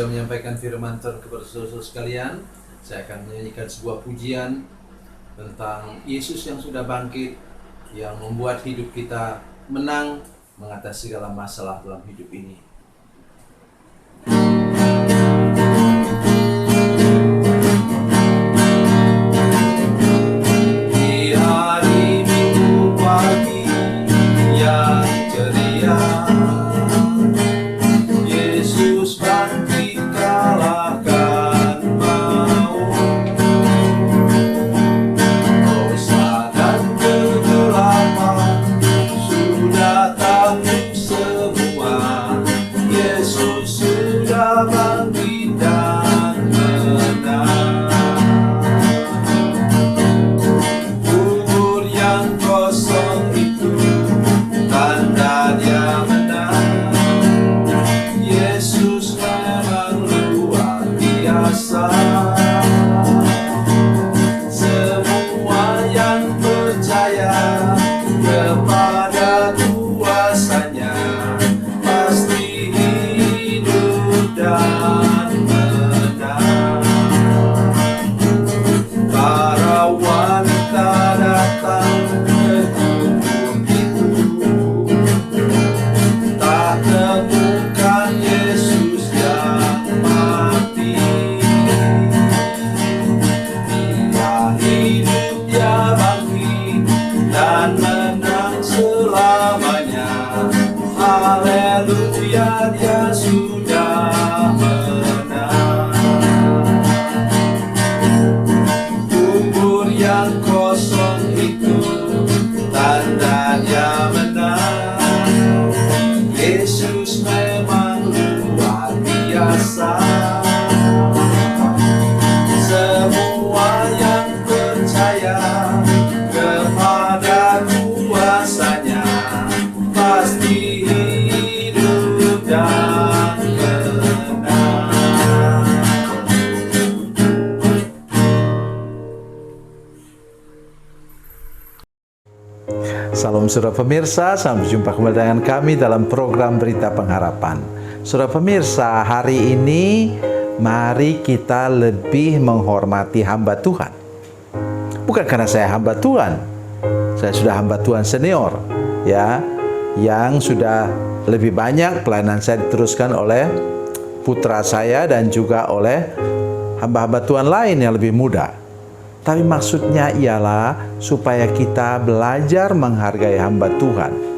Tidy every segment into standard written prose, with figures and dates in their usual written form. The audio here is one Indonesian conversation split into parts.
saya menyampaikan firman Tuhan kepada saudara-saudara sekalian, saya akan menyanyikan sebuah pujian tentang Yesus yang sudah bangkit, yang membuat hidup kita menang mengatasi segala masalah dalam hidup ini. Di hari Minggu pagi yang ceria, Yesus bangkit kalahkan maut. Dosa dan kegelapan sudah takluk semua. Yesus sudah bangkit dan menang. Kubur yang kosong itu tanda Dia menang. Yesus memang luar biasa. Semua yang percaya kepada kuasa-Nya pasti hidup dan menang. Para wanita datang ke kubur itu, tak temukan Yesus yang mati. Dia hidup, Dia bangkit dan menang selamanya. Haleluya, Dia sudah menang. Kubur yang kosong itu tanda Dia menang. Yesus memang luar biasa. Semua yang percaya kepada kuasa-Nya pasti hidup dan menang. Salam saudara pemirsa, sampai jumpa kembali dengan kami dalam program Berita Pengharapan. Saudara pemirsa, hari ini mari kita lebih menghormati hamba Tuhan. Bukan karena saya hamba Tuhan, saya sudah hamba Tuhan senior, ya, yang sudah lebih banyak pelayanan saya diteruskan oleh putra saya dan juga oleh hamba-hamba Tuhan lain yang lebih muda. Tapi maksudnya ialah supaya kita belajar menghargai hamba Tuhan.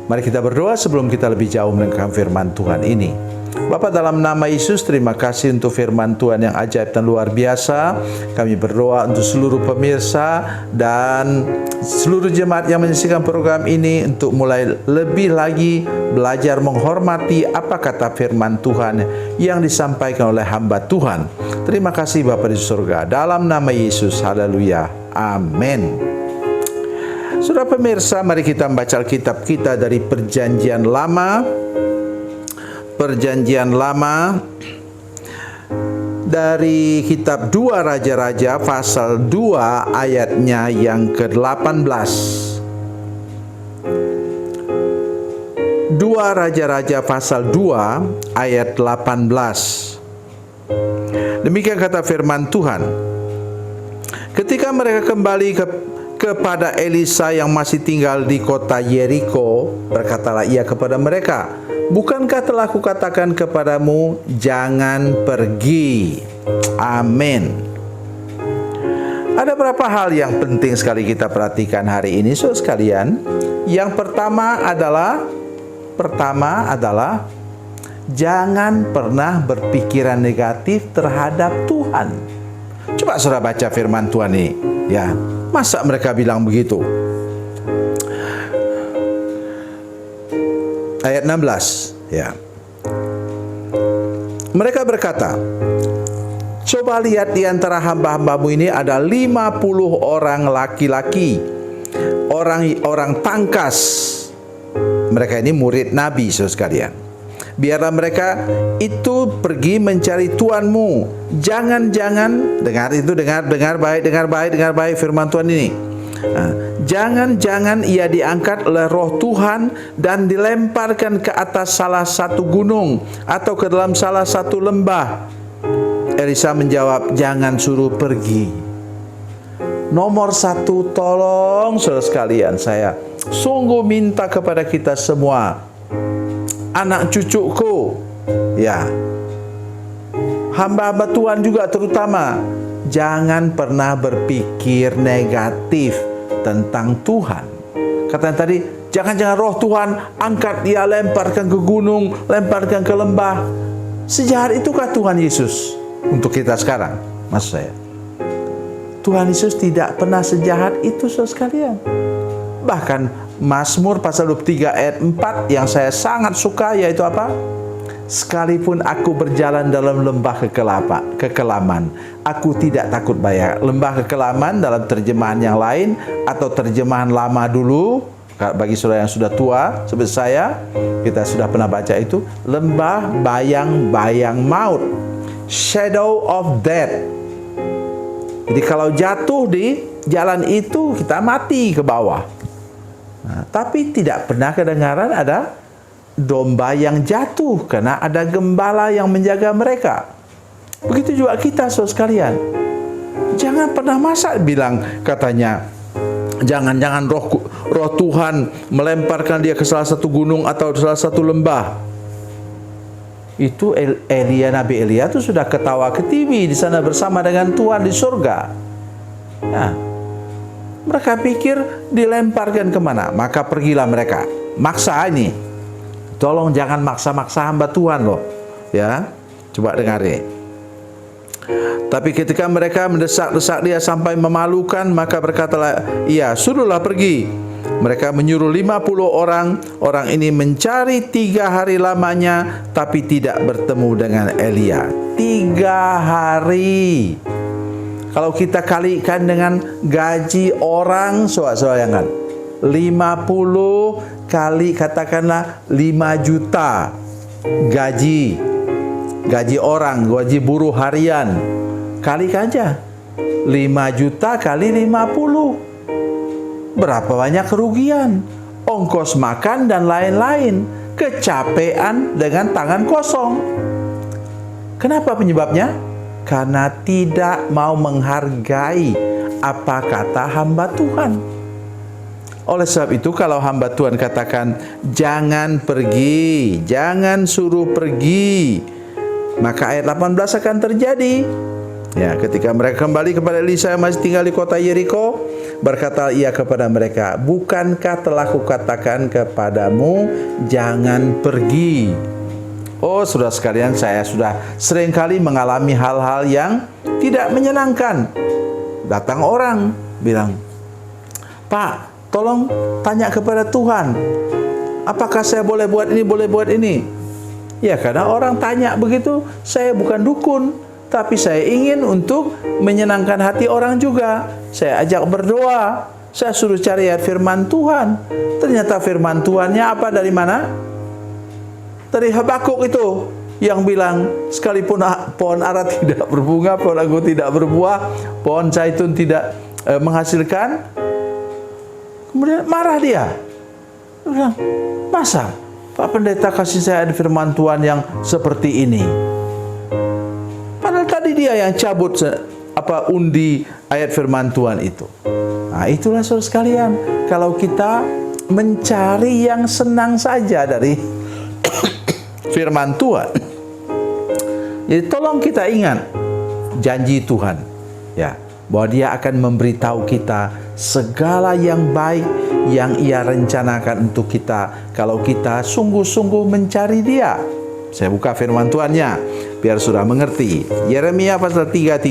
Mari kita berdoa sebelum kita lebih jauh mendengarkan firman Tuhan ini. Bapa, dalam nama Yesus, terima kasih untuk firman Tuhan yang ajaib dan luar biasa. Kami berdoa untuk seluruh pemirsa dan seluruh jemaat yang menyaksikan program ini untuk mulai lebih lagi belajar menghormati apa kata firman Tuhan yang disampaikan oleh hamba Tuhan. Terima kasih Bapa di surga. Dalam nama Yesus, haleluya. Amin. Saudara pemirsa, mari kita membaca Alkitab kita dari Perjanjian Lama. Perjanjian Lama dari kitab 2 Raja-Raja pasal 2 ayatnya yang ke-18. 2 Raja-Raja pasal 2 ayat 18. Demikian kata firman Tuhan. Ketika mereka kembali kepada Elisa yang masih tinggal di kota Yeriko, berkatalah ia kepada mereka, "Bukankah telah kukatakan kepadamu, jangan pergi?" Amin. Ada beberapa hal yang penting sekali kita perhatikan hari ini, saudara sekalian. Yang pertama adalah jangan pernah berpikiran negatif terhadap Tuhan. Coba saudara baca firman Tuhan ini, ya. Masa mereka bilang begitu? Ayat 16, ya. Mereka berkata, "Coba lihat di antara hamba-hambamu ini ada 50 orang laki-laki, orang tangkas." Mereka ini murid Nabi, saudara sekalian. "Biarlah mereka itu pergi mencari tuanmu. Jangan-jangan," dengar baik firman Tuhan ini. Jangan-jangan ia diangkat oleh roh Tuhan dan dilemparkan ke atas salah satu gunung atau ke dalam salah satu lembah. Elisa menjawab, jangan suruh pergi. Nomor satu, tolong saudara sekalian, saya sungguh minta kepada kita semua, anak cucuku, ya, hamba-hamba Tuhan juga terutama, jangan pernah berpikir negatif tentang Tuhan. Katanya tadi, jangan-jangan roh Tuhan angkat dia, lemparkan ke gunung, lemparkan ke lembah. Sejahat itukah Tuhan Yesus untuk kita sekarang? Maksud saya, Tuhan Yesus tidak pernah sejahat itu saudara sekalian. Bahkan Mazmur pasal 23 ayat 4 yang saya sangat suka, yaitu apa? Sekalipun aku berjalan dalam lembah kekelaman, aku tidak takut bahaya. Lembah kekelaman dalam terjemahan yang lain atau terjemahan lama dulu, bagi saudara yang sudah tua seperti saya, kita sudah pernah baca itu, lembah bayang-bayang maut, shadow of death. Jadi kalau jatuh di jalan itu, kita mati ke bawah. Tapi tidak pernah kedengaran ada domba yang jatuh karena ada gembala yang menjaga mereka. Begitu juga kita saudara sekalian. Jangan pernah masa bilang katanya, jangan-jangan roh Tuhan melemparkan dia ke salah satu gunung atau salah satu lembah. Itu Nabi Elia itu sudah ketawa ketiwi di sana bersama dengan Tuhan di surga. Nah, mereka pikir dilemparkan kemana, maka pergilah mereka. Maksa ini. Tolong jangan maksa-maksa hamba Tuhan loh. Ya, coba dengar ini. Tapi ketika mereka mendesak-desak dia sampai memalukan, maka berkatalah, iya, suruhlah pergi. Mereka menyuruh 50 orang. Orang ini mencari 3 hari lamanya, tapi tidak bertemu dengan Elia. 3 hari. Kalau kita kalikan dengan gaji orang, saudara-saudara, 50 kali katakanlah 5 juta gaji orang, gaji buruh harian, kali aja 5 juta kali 50, berapa banyak kerugian, ongkos makan dan lain-lain, kecapean dengan tangan kosong. Kenapa penyebabnya? Karena tidak mau menghargai apa kata hamba Tuhan. Oleh sebab itu, kalau hamba Tuhan katakan jangan pergi, jangan suruh pergi, maka ayat 18 akan terjadi. Ya, ketika mereka kembali kepada Elisa yang masih tinggal di kota Yeriko, berkata ia kepada mereka, bukankah telah kukatakan kepadamu jangan pergi? Oh, saudara sekalian, saya sudah sering kali mengalami hal-hal yang tidak menyenangkan. Datang orang bilang, Pak, tolong tanya kepada Tuhan, apakah saya boleh buat ini, boleh buat ini? Ya, karena orang tanya begitu, saya bukan dukun, tapi saya ingin untuk menyenangkan hati orang juga. Saya ajak berdoa, saya suruh cari firman Tuhan. Ternyata firman Tuhannya apa, dari mana? Dari Habakuk itu, yang bilang, sekalipun pohon ara tidak berbunga, pohon anggur tidak berbuah, pohon zaitun tidak menghasilkan, kemudian marah dia. Dia bilang, masa Pak Pendeta kasih saya firman Tuhan yang seperti ini? Padahal tadi dia yang cabut undi ayat firman Tuhan itu. Nah, itulah saudara sekalian, kalau kita mencari yang senang saja dari firman Tuhan. Jadi tolong kita ingat janji Tuhan, ya, bahwa Dia akan memberitahu kita segala yang baik yang Ia rencanakan untuk kita kalau kita sungguh-sungguh mencari Dia. Saya buka firman Tuhannya biar sudah mengerti. Yeremia pasal 33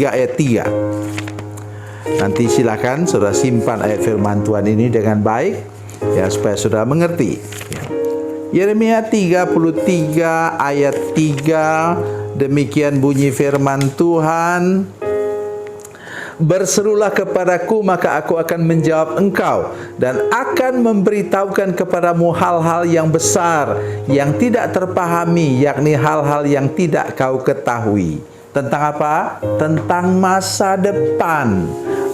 ayat 3. Nanti silakan saudara simpan ayat firman Tuhan ini dengan baik, ya, supaya saudara mengerti. Yeremia 33 ayat 3, demikian bunyi firman Tuhan. Berserulah kepadaku, maka aku akan menjawab engkau dan akan memberitahukan kepadamu hal-hal yang besar yang tidak terpahami, yakni hal-hal yang tidak kau ketahui. Tentang apa? Tentang masa depan.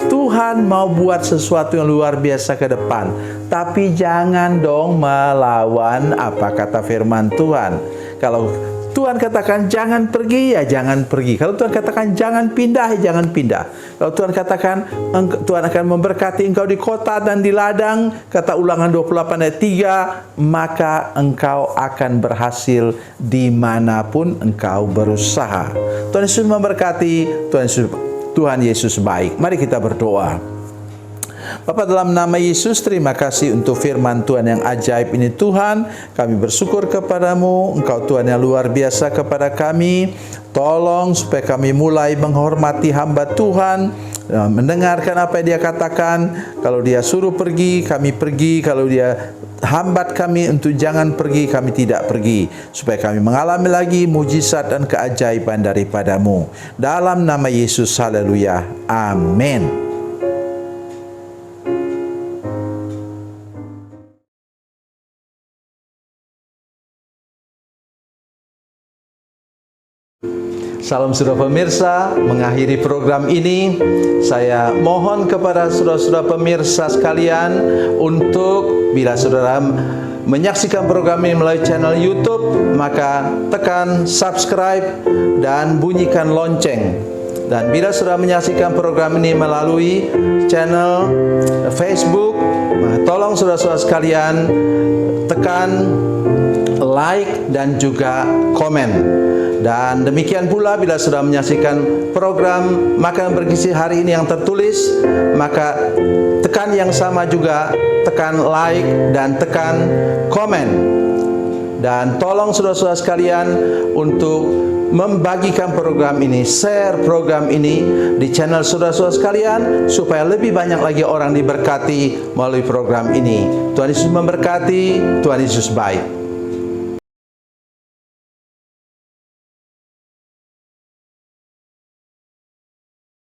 Tuhan mau buat sesuatu yang luar biasa ke depan. Tapi jangan dong melawan apa kata firman Tuhan. Kalau Tuhan katakan jangan pergi, ya jangan pergi. Kalau Tuhan katakan jangan pindah, ya jangan pindah. Kalau Tuhan katakan Tuhan akan memberkati engkau di kota dan di ladang, kata Ulangan 28 ayat 3, maka engkau akan berhasil dimanapun engkau berusaha. Tuhan Yesus memberkati, Tuhan Yesus baik. Mari kita berdoa. Bapa, dalam nama Yesus, terima kasih untuk firman Tuhan yang ajaib ini Tuhan. Kami bersyukur kepadamu, Engkau Tuhan yang luar biasa kepada kami. Tolong supaya kami mulai menghormati hamba Tuhan, mendengarkan apa yang dia katakan. Kalau dia suruh pergi, kami pergi. Kalau dia hambat kami untuk jangan pergi, kami tidak pergi. Supaya kami mengalami lagi mujizat dan keajaiban daripadamu. Dalam nama Yesus, haleluya, amin. Salam saudara pemirsa, mengakhiri program ini saya mohon kepada saudara-saudara pemirsa sekalian untuk bila saudara menyaksikan program ini melalui channel YouTube, maka tekan subscribe dan bunyikan lonceng. Dan bila saudara menyaksikan program ini melalui channel Facebook, tolong saudara-saudara sekalian tekan like dan juga komen. Dan demikian pula bila sudah menyaksikan program Makanan Bergizi hari ini yang tertulis, maka tekan yang sama juga, tekan like dan tekan komen. Dan tolong saudara-saudara sekalian untuk membagikan program ini, share program ini di channel saudara-saudara sekalian, supaya lebih banyak lagi orang diberkati melalui program ini. Tuhan Yesus memberkati, Tuhan Yesus baik.